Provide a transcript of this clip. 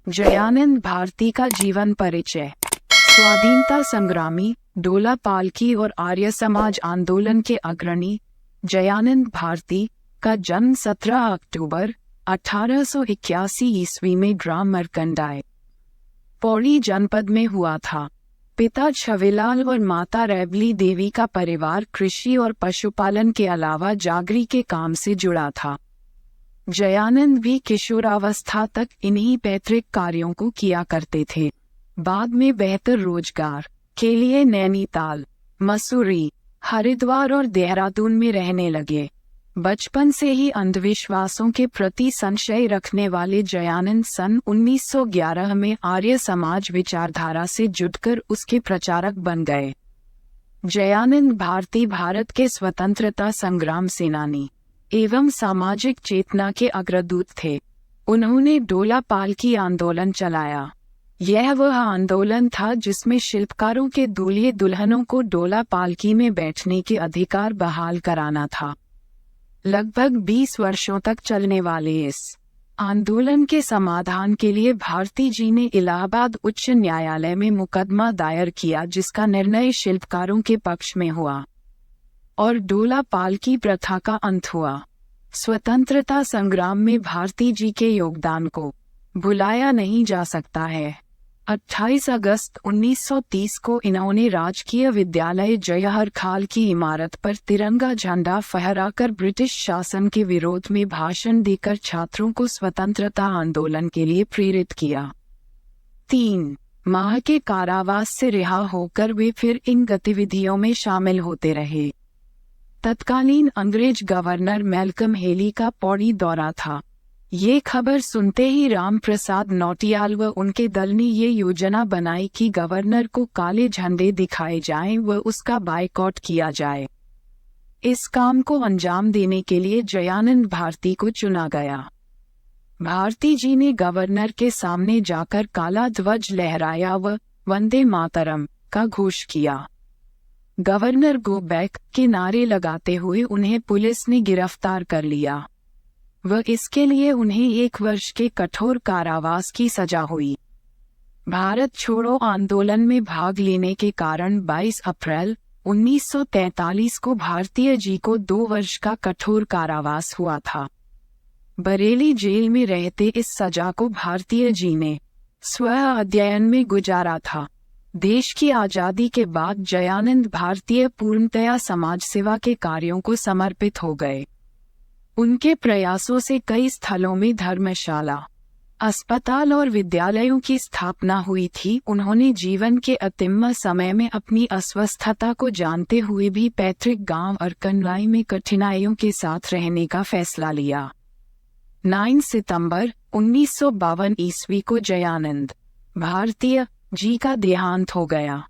जयानंद भारती का जीवन परिचय। स्वाधीनता संग्रामी, डोला पालकी और आर्य समाज आंदोलन के अग्रणी जयानंद भारती का जन्म 17 अक्टूबर 1881 ईस्वी में ग्राम मरकंडाई, पौड़ी जनपद में हुआ था। पिता छविलाल और माता रैबली देवी का परिवार कृषि और पशुपालन के अलावा जागरी के काम से जुड़ा था। जयानंद भी किशोरावस्था तक इन्हीं पैतृक कार्यों को किया करते थे। बाद में बेहतर रोजगार के लिए नैनीताल, मसूरी, हरिद्वार और देहरादून में रहने लगे। बचपन से ही अंधविश्वासों के प्रति संशय रखने वाले जयानंद सन 1911 में आर्य समाज विचारधारा से जुटकर उसके प्रचारक बन गए। जयानंद भारती भारत के स्वतंत्रता संग्राम सेनानी एवं सामाजिक चेतना के अग्रदूत थे। उन्होंने डोला पालकी आंदोलन चलाया। यह वह आंदोलन था जिसमें शिल्पकारों के दूल्हे दुल्हनों को डोला पालकी में बैठने के अधिकार बहाल कराना था। लगभग 20 वर्षों तक चलने वाले इस आंदोलन के समाधान के लिए भारती जी ने इलाहाबाद उच्च न्यायालय में मुकदमा दायर किया, जिसका निर्णय शिल्पकारों के पक्ष में हुआ और डोला पालकी प्रथा का अंत हुआ। स्वतंत्रता संग्राम में भारती जी के योगदान को भुलाया नहीं जा सकता है। 28 अगस्त 1930 को इन्होंने राजकीय विद्यालय जयहर खाल की इमारत पर तिरंगा झंडा फहराकर ब्रिटिश शासन के विरोध में भाषण देकर छात्रों को स्वतंत्रता आंदोलन के लिए प्रेरित किया। 3 माह के कारावास से रिहा होकर वे फिर इन गतिविधियों में शामिल होते रहे। तत्कालीन अंग्रेज गवर्नर मैल्कम हेली का पौड़ी दौरा था। ये खबर सुनते ही राम प्रसाद नौटियाल व उनके दल ने ये योजना बनाई कि गवर्नर को काले झंडे दिखाए जाएं व उसका बायकॉट किया जाए। इस काम को अंजाम देने के लिए जयानंद भारती को चुना गया। भारती जी ने गवर्नर के सामने जाकर काला ध्वज लहराया व वंदे मातरम का घोष किया। गवर्नर गो बैक के नारे लगाते हुए उन्हें पुलिस ने गिरफ्तार कर लिया व इसके लिए उन्हें 1 वर्ष के कठोर कारावास की सजा हुई। भारत छोड़ो आंदोलन में भाग लेने के कारण 22 अप्रैल 1943 को भारतीय जी को 2 वर्ष का कठोर कारावास हुआ था। बरेली जेल में रहते इस सजा को भारतीय जी ने स्व अध्ययन में गुजारा था। देश की आज़ादी के बाद जयानंद भारतीय पूर्णतया समाज सेवा के कार्यों को समर्पित हो गए। उनके प्रयासों से कई स्थलों में धर्मशाला, अस्पताल और विद्यालयों की स्थापना हुई थी। उन्होंने जीवन के अंतिम समय में अपनी अस्वस्थता को जानते हुए भी पैतृक गांव अरकनराई में कठिनाइयों के साथ रहने का फैसला लिया। 9 सितंबर 1952 ईस्वी को जयानंद भारतीय जी का देहांत हो गया।